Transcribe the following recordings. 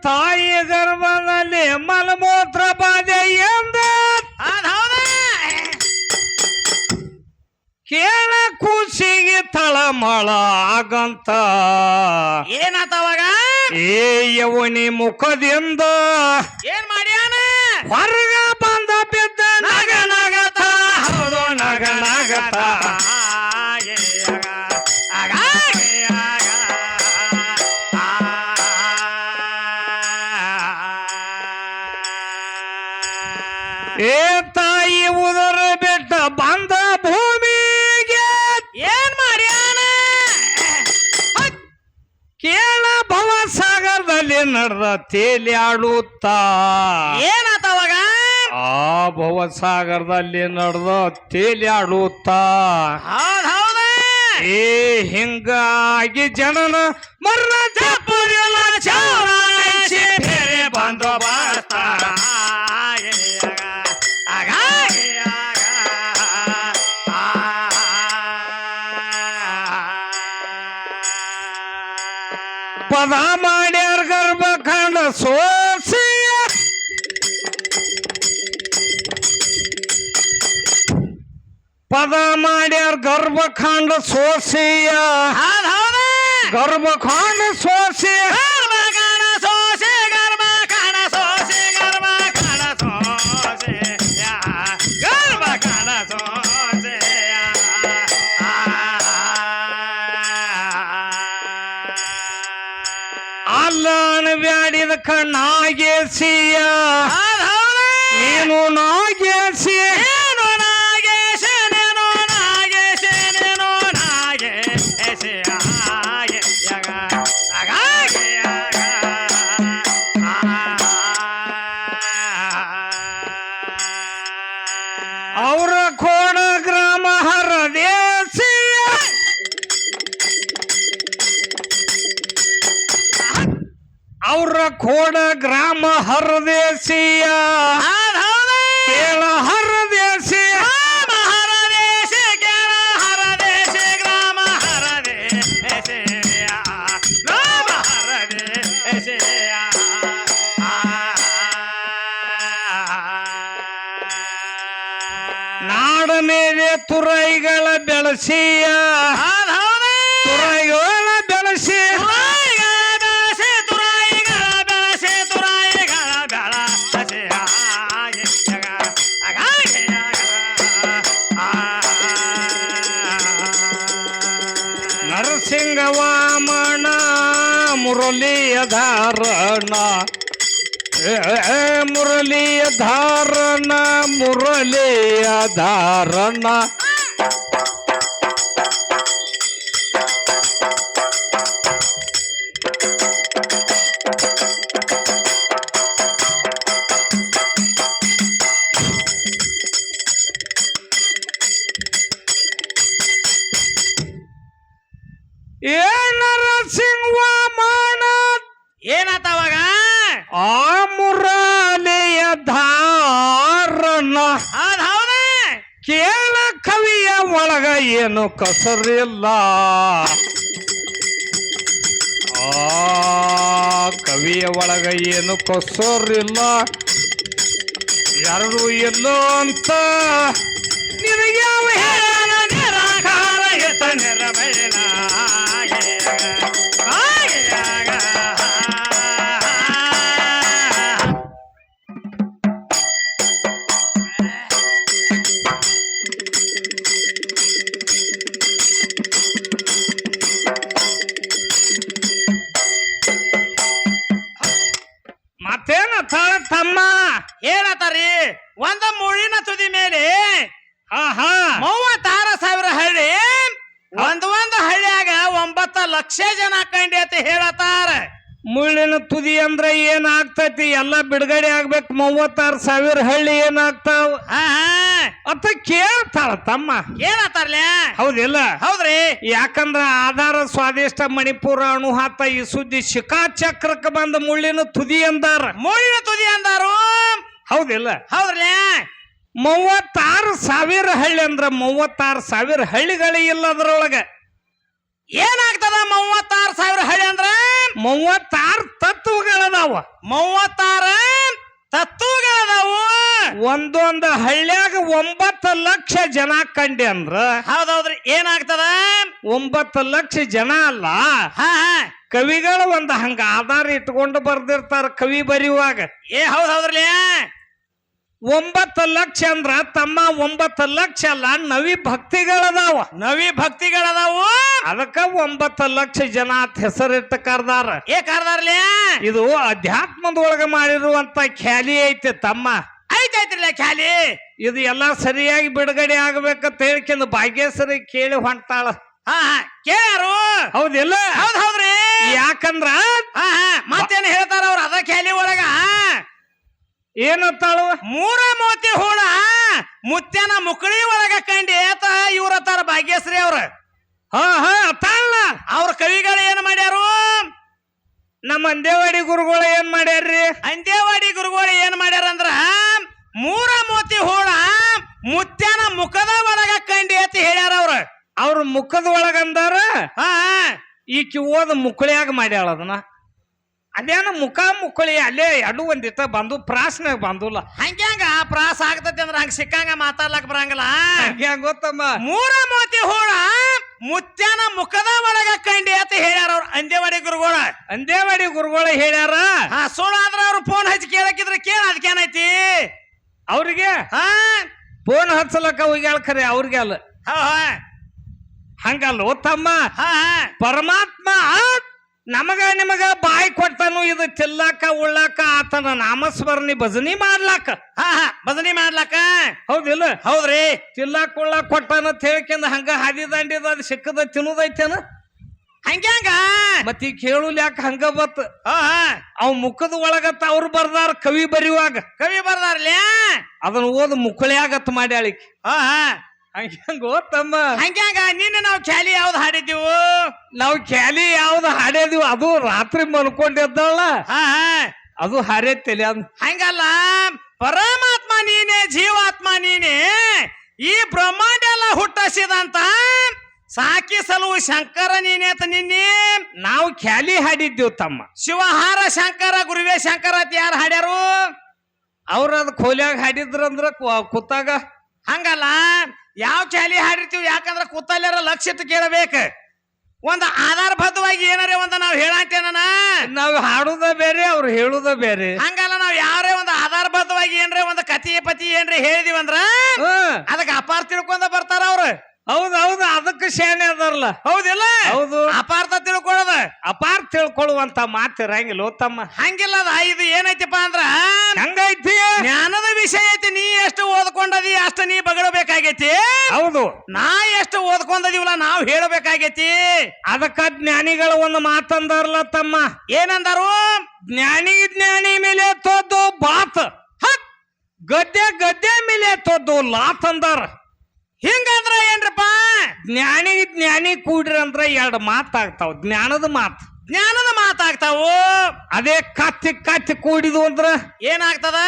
ತಾಯಿ ಗರ್ಭದಲ್ಲಿ ಮಲಮೂತ್ರ ಬಾಧೆ ಎಂದ ಕೇಳ ಕೂಸಿಗೆ ತಳಮಳ ಆಗಂತ ಏನಾತವಾಗ ಏ ಯವನಿ ಮುಖದಿಂದ ಏನ್ ಮಾಡ್ಯಾನ ಹೊರಗ ಬಂದ ಬಿದ್ದ ನಗ ನಗತ ಹೌದು ನಗ ನಗತ ಏ ತಾಯಿ ಉದರ ಬಿಟ್ಟ ಬಂದ ಭೂಮಿಗೆ ಏನ್ ಮಾಡ್ಯಾನ ಕೇಳ ಭವಸಾಗರದಲ್ಲಿ ನಡೆದ ತೇಲಿಯಾಡುತ್ತಾ ಏನಾತವಾಗ ಆ ಭವಸಾಗರದಲ್ಲಿ ನಡೆದ ತೇಲಿಯಾಡುತ್ತಾ ಹೌದೌದ ಏ ಹಿಂಗಾಗಿ ಜನನ ಮರಣ ತಪ್ಪುದಿಲ್ಲ ಚೌರಾಯಿಸಿ ಬೇರೆ ಬಂದು ಬರ್ತಾರ ಪದ ಮಾಡ್ಯಾರ ಗರ್ಭ ಕಂಡ ಸೋಸಿಯ ಪದ ಮಾಡ್ಯಾರ ಗರ್ಭಖಂಡ ಸೋಸಿಯ ಗರ್ಭಖಂಡ ಸೋಸಿ ಅಲ್ಲಣ ಬ್ಯಾಡಿದ ಕಣ್ಣಾಗೇಸಿಯ ನೀನು ನಾಗೇಸಿ ಅವರ ಕೋಣ ಗ್ರಾಮ ಹರದೇಸಿಯ ಅವ್ರ ಕೋಡ ಗ್ರಾಮ ಹರದೇಸಿಯ ಕೇಳ ಹರದೇಸಿ ನಾಡ ಮೇಲೆ ತುರೈಗಳ ಬೆಳಸಿಯ ತುರೈಗಳ ಬೆಳಸಿ ನರಸಿಂಗವಾಮನ ಮುರಳಿಯ ಧಾರಣ ಮುರಳಿಯ ಧಾರಣ ಮುರಳಿಯ ಧಾರಣ ನರಸಿಂಹವಾಮನ ಏನಾತವಾಗ ಆ ಮುರಳಿಯ ಧಾರಣ ಕೇಳ ಕವಿಯ ಒಳಗ ಏನು ಕಸರಿಲ್ಲ ಆ ಕವಿಯ ಒಳಗ ಏನು ಕಸರಿಲ್ಲ ಎರಡು ಎಲ್ಲೋ ಅಂತ ನಿನಗೆ ಯಾವ ಹೇಳ ನಿರಾಕಾರ ಎತ ನೆರವೇನ ಮತ್ತೇನ ತಮ್ಮ ಏನತಾರಿ ಒಂದ ಮುಳಿನ ತುದಿ ಮೇಲೆ ಆಹಾ 36,000 ಹಳ್ಳಿ ಒಂದು ಹಳ್ಳಿಯಾಗ 9 ಲಕ್ಷ ಜನ ಕಂಡಿ ಅಂತ ಹೇಳತಾರ. ಮುಳ್ಳಿನ ತುದಿ ಅಂದ್ರೆ ಏನಾಗ್ತೈತಿ ಎಲ್ಲ ಬಿಡುಗಡೆ ಆಗ್ಬೇಕು. 36,000 ಹಳ್ಳಿ ಏನಾಗ್ತಾವ ಅಂತ ಕೇಳ್ತಾಳ ತಮ್ಮ. ಏನತಾರ್ಲೆ ಹೌದಿಲ್ಲ? ಹೌದ್ರಿ. ಯಾಕಂದ್ರ ಆಧಾರ ಸ್ವಾದಿಷ್ಟ ಮಣಿಪುರ ಅಣುಹಾತ ಈ ಸುದ್ದಿ ಶಿಖಾಚಕ್ರಕ್ಕೆ ಬಂದ ಮುಳ್ಳಿನ ತುದಿ ಅಂದಾರ. ಮುಳ್ಳಿನ ತುದಿ ಅಂದಾರು. ಹೌದಿಲ್ಲ? ಹೌದ್ರಿ. 36,000 ಹಳ್ಳಿ ಅಂದ್ರ 36,000 ಹಳ್ಳಿಗಳೇ ಇಲ್ಲ ಅದ್ರೊಳಗ. ಏನಾಗ್ತದ 36,000 ಹಳ್ಳಿ ಅಂದ್ರ 36 ತತ್ವಗಳದಾವ. 36 ತತ್ವಗಳದಾವು. ಒಂದೊಂದು ಹಳ್ಳ್ಯಾಗ 9 ಲಕ್ಷ ಜನ ಕಂಡೆ ಅಂದ್ರ ಹೌದೌದ್ರಿ. ಏನಾಗ್ತದ 9 ಲಕ್ಷ ಜನ ಅಲ್ಲ, ಹಾ ಹಾ ಕವಿಗಳು ಒಂದು ಹಂಗ ಆಧಾರ ಇಟ್ಕೊಂಡು ಬರ್ದಿರ್ತಾರ ಕವಿ ಬರೆಯುವಾಗ. ಹೌದ್ರಿ. 9 ಲಕ್ಷ ಅಂದ್ರ ತಮ್ಮ 9 ಲಕ್ಷ ಅಲ್ಲ, ನವಿ ಭಕ್ತಿಗಳದಾವ. ನವಿ ಭಕ್ತಿಗಳದಾವು. ಅದಕ್ಕ 9 ಲಕ್ಷ ಜನ ಅಂತ ಹೆಸರಿಟ್ಟು ಕರ್ದಾರ. ಕರ್ದಾರ್ಲಿ. ಇದು ಅಧ್ಯಾತ್ಮದೊಳಗ ಮಾಡಿರುವಂತ ಖ್ಯಾಲಿ ಐತೆ ತಮ್ಮ. ಐತೈತ್ರಿಲ್ಲ ಖ್ಯಾಲಿ. ಇದು ಎಲ್ಲಾ ಸರಿಯಾಗಿ ಬಿಡುಗಡೆ ಆಗ್ಬೇಕಂತ ಹೇಳ್ಕೊಂಡು ಭಾಗ್ಯಶ್ರೀ ಕೇಳಿ ಹೊಂಟಾಳ. ಹಾ ಹಾ ಕೇಳ್ಯಾರು. ಹೌದಿಲ್ಲ? ಹೌದ್ರಿ. ಯಾಕಂದ್ರ ಹಾ ಹಾ ಮತ್ತೇನ್ ಹೇಳ್ತಾರ ಅವ್ರ ಅದ ಖ್ಯಾಲಿ ಒಳಗ ಏನತ್ತಾಳು? 3 ಮೋತಿ ಹೂಣ ಮುತ್ಯನ ಮುಕಳಿ ಒಳಗ ಕಂಡಿ ಏತ ಇವ್ರತ್ತಾರ ಭಾಗ್ಯಶ್ರೀ ಅವ್ರ. ಹಾ ಹಾ ಅತ್ತಾಳ. ಅವ್ರ ಕವಿಗಳು ಏನ್ ಮಾಡ್ಯಾರು? ನಮ್ಮ ಅಂದೇವಾಡಿ ಗುರುಗಳು ಏನ್ ಮಾಡ್ಯಾರ್ರಿ? ಅಂದೇವಾಡಿ ಗುರುಗಳು ಏನ್ ಮಾಡ್ಯಾರ ಅಂದ್ರ 3 ಮೋತಿ ಹೂಣ ಮುತ್ಯನ ಮುಖದ ಒಳಗ ಕಂಡಿ ಅಂತ ಹೇಳ್ಯಾರ ಅವ್ರ. ಅವ್ರ ಮುಖದ ಒಳಗಂದಾರ ಹಾ ಈಕಿ ಓದ ಮುಕ್ಕಳಿಯಾಗ ಮಾಡ್ಯಾಳ ಅದನ್ನ. ಅದೇನ ಮುಖ ಮುಕ್ಕಳಿ ಅಲ್ಲೇ ಎರಡು ಒಂದಿತ್ತ ಬಂದು ಪ್ರಾಸ್ನಾಗ ಬಂದುಲ್ಲ. ಹಂಗ್ಯಾಂಗ ಪ್ರಾಸ ಆಗ್ತತಿ ಅಂದ್ರ ಹಂಗ ಸಿಕ್ಕಂಗ ಮಾತಾಡ್ಲಕ್ ಬರಂಗಿಲ್ಲ. ಹಂಗ್ಯಾಂಗ ಗೊತ್ತಮ್ಮ? 3 ಮೋತಿ ಹೂಣ ಮುತ್ಯನ ಮುಖದ ಒಳಗ ಕಂಡಿ ಅಂತ ಹೇಳ್ಯಾರ ಅವ್ರ ಅಂದೇವಾಡಿ ಗುರುಗಳ. ಅಂದೇವಾಡಿ ಗುರುಗಳು ಹೇಳ್ಯಾರ. ಹಾ ಸುಳ್ಳು ಆದ್ರ ಅವ್ರು ಫೋನ್ ಹಚ್ಚಿ ಕೇಳಕ್ಕಿದ್ರ ಕೇಳ ಅದಕ್ಕೇನೈತಿ ಅವ್ರಿಗೆ? ಹಾ ಫೋನ್ ಹಚ್ಚಲಕ್ಕ ಹೋಗ್ಯಾಳ ಖರೆ ಅವ್ರಿಗೆ ಅಲ್ಲ. ಹಾ ಹಂಗಲ್ಲ ತಮ್ಮ. ಹಾ ಪರಮಾತ್ಮ ನಮಗ ನಿಮಗ ಬಾಯಿ ಕೊಟ್ಟನು ಇದು ತಿಲ್ಲಾಕ ಉಳ್ಳಾಕ ಆತನ ನಾಮಸ್ಮರಣಿ ಭಜನಿ ಮಾಡ್ಲಾಕ. ಹಾ ಭಜನಿ ಮಾಡ್ಲಾಕ. ಹೌದಿಲ್ಲ? ಹೌದ್ರಿ. ತಿಲ್ಲಾಕ ಉಳ್ಳಾಕ ಕೊಟ್ಟನ ಹೇಳ್ಕೊಂಡ್ ಹಂಗ ಹಾದಿ ದಾಂಡಿದ ಅದು ಸಿಕ್ಕದ ತಿನ್ನುದೈತೇನ? ಹಂಗ್ಯಾಂಗ ಮತ್ತೀಗ ಕೇಳುಲ್ ಯಾಕ ಹಂಗ ಬತ್? ಹಾ ಅವ್ ಮುಖದ ಒಳಗತ್ತ ಅವ್ರು ಬರ್ದಾರ ಕವಿ ಬರೆಯುವಾಗ. ಕವಿ ಬರ್ದಾರ್ಲಿ. ಅದನ್ನ ಓದ್ ಮುಕ್ಕಳಿಯಾಗತ್ ಮಾಡ್ಯಾಳಿಕ್. ಹಾ ಹಂಗ ತಮ್ಮ. ಹಂಗ್ಯಾಂಗ ನಿನ್ನೆ ನಾವು ಖ್ಯಾಲಿ ಯಾವ್ದು ಹಾಡಿದ್ದೀವು? ನಾವು ಖ್ಯಾಲಿ ಯಾವ್ದು ಹಾಡ್ಯಾದಿವ್ ಅದು ರಾತ್ರಿ ಮಲ್ಕೊಂಡಿದ್ದಾಳ. ಹಾ ಅದು ಹಾರೈತಿಲ್ಲ. ಹಂಗಲ್ಲ, ಪರಮಾತ್ಮ ನೀನೆ, ಜೀವಾತ್ಮ ನೀನೆ, ಈ ಬ್ರಹ್ಮಾಂಡ ಎಲ್ಲ ಹುಟ್ಟಿಸಿದಂತ ಸಾಕಿಸಲು ಶಂಕರ ನೀನೆ ಅಂತ ನಿನ್ನೆ ನಾವು ಖ್ಯಾಲಿ ಹಾಡಿದ್ದೀವ್ ತಮ್ಮ. ಶಿವಹಾರ ಶಂಕರ ಗುರುವೇ ಶಂಕರ ಅಂತ ಯಾರು ಹಾಡ್ಯಾರು? ಅವ್ರ ಅದ್ ಕೋಲ್ಯಾಗ ಹಾಡಿದ್ರಂದ್ರ ಕೂತಾಗ. ಹಂಗಲ್ಲ, ಯಾವ ಖ್ಯಾಲಿ ಹಾಡಿರ್ತೀವಿ ಯಾಕಂದ್ರ ಕೂತಲ್ಯಾರ ಲಕ್ಷ ಇಟ್ಟು ಕೇಳಬೇಕು. ಒಂದ್ ಆಧಾರಬದ್ಧವಾಗಿ ಏನಾರೇ ಒಂದ ನಾವ್ ಹೇಳಂತೇನ ನಾವ್ ಹಾಡುದ ಬೇರೆ ಅವ್ರು ಹೇಳುದ ಬೇರೆ. ಹಂಗಲ್ಲ, ನಾವ್ ಯಾರೇ ಒಂದ್ ಆಧಾರಬದ್ಧವಾಗಿ ಏನ್ರೆ ಒಂದ್ ಕತಿ ಪತಿ ಏನ್ರಿ ಹೇಳಿದಿವಂದ್ರ ಅದಕ್ಕೆ ಅಪಾರ ತಿಳ್ಕೊಂಡ ಬರ್ತಾರ ಅವ್ರು. ಹೌದೌದು, ಅದಕ್ಕೆ ಶಾಣೆ ಅದಾರಲ್ಲ. ಹೌದಿಲ್ಲ? ಹೌದು. ಅಪಾರ್ಥ ತಿಳ್ಕೊಳ್ಳೋದ ಅಪಾರ ತಿಳ್ಕೊಳ್ಳುವಂತ ಮಾತಿರಂಗಿಲ್ಲ ತಮ್ಮ. ಹಂಗಿಲ್ಲದ. ಇದು ಏನೈತಿಪ್ಪ ಅಂದ್ರ ಹಂಗೈತಿ, ಜ್ಞಾನದ ವಿಷಯ ಐತಿ. ನೀ ಎಷ್ಟು ಓದ್ಕೊಂಡದಿ ಅಷ್ಟ ನೀ ಬಗಳಬೇಕಾಗೈತಿ. ಹೌದು. ನಾ ಎಷ್ಟು ಓದ್ಕೊಂಡದಿವಲ್ಲ ನಾವ್ ಹೇಳಬೇಕಾಗೈತಿ. ಅದಕ್ಕ ಜ್ಞಾನಿಗಳು ಒಂದು ಮಾತಂದಾರಲ್ಲ ತಮ್ಮ. ಏನಂದಾರು? ಜ್ಞಾನಿ ಮೇಲೆ ತೋದು ಬಾತ್, ಗದ್ದೆ ಮೇಲೆ ತೋದು ಲಾತ್ ಅಂದಾರ. ಹಿಂಗಂದ್ರ ಏನ್ರಪ್ಪ? ಜ್ಞಾನಿ ಕೂಡ್ರಿ ಅಂದ್ರ 2 ಮಾತಾಗ್ತಾವ. ಜ್ಞಾನದ ಮಾತಾಗ್ತಾವು. ಅದೇ ಕತ್ತಿ ಕೂಡಿದು ಅಂದ್ರ ಏನಾಗ್ತದ?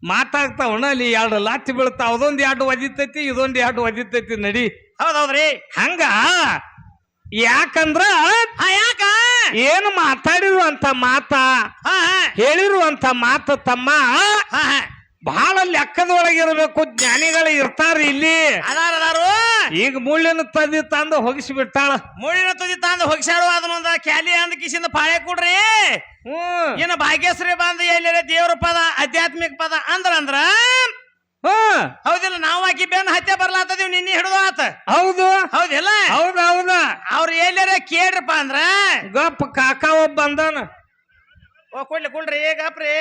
ಮಾತಾಗ್ತಾವಣ. ಅಲ್ಲಿ 2 ಲಾತಿ ಬೀಳ್ತಾವ. ಅದೊಂದ್ 2 ಒದಿತೈತಿ, ಇದೊಂದ್ 2 ಒದಿತೈತಿ. ನಡಿ. ಹೌದೌದ್ರಿ. ಹಂಗ ಯಾಕಂದ್ರ ಯಾಕ ಏನು ಮಾತಾಡಿರುವಂತ ಮಾತ, ಹೇಳಿರುವಂತ ಮಾತು ತಮ್ಮ ಬಹಳ ಲೆಕ್ಕದೊಳಗಿರ್ಬೇಕು. ಜ್ಞಾನಿಗಳು ಇರ್ತಾರ ಇಲ್ಲಿ. ಅದಾರು ಈಗ ಮುಳ್ಳಿನ ತದಿ ತಂದು ಹೊಗಿಸಿಬಿಟ್ಟಾಳ. ಮುಳ್ಳಿನ ತುದಿ ತಂದು ಹೊಗಿಸಾಡು. ಅದನ್ನೊಂದ ಕ್ಯಾಲಿ ಅಂದ ಕಿಸಿಂದ ಪಾಳೆ ಕೊಡ್ರಿ. ಇನ್ನು ಭಾಗ್ಯಶ್ರೀ ಬಂದ ಎಲ್ಲೇ ದೇವ್ರ ಪದ, ಆಧ್ಯಾತ್ಮಿಕ ಪದ ಅಂದ್ರ ಹೌದಿಲ್ಲ? ನಾವು ಆಕಿ ಬೆನ್ನ ಹತ್ಯೆ ಬರ್ಲಾತದೀವಿ ನಿನ್ನೆ ಹಿಡಿದು ಆತ. ಹೌದು. ಹೌದಿಲ್ಲ? ಹೌದೌದ. ಅವ್ರ ಎಲ್ಲಾರ ಕೇಳ್ರಪ್ಪ ಅಂದ್ರ ಗಪ್ ಕಾಕ ಒಬ್ಬ ಬಂದಾನ. ಕೊಡ್ಲಿ ಕೊಡ್ರಿ ಗಪ್ರಿ.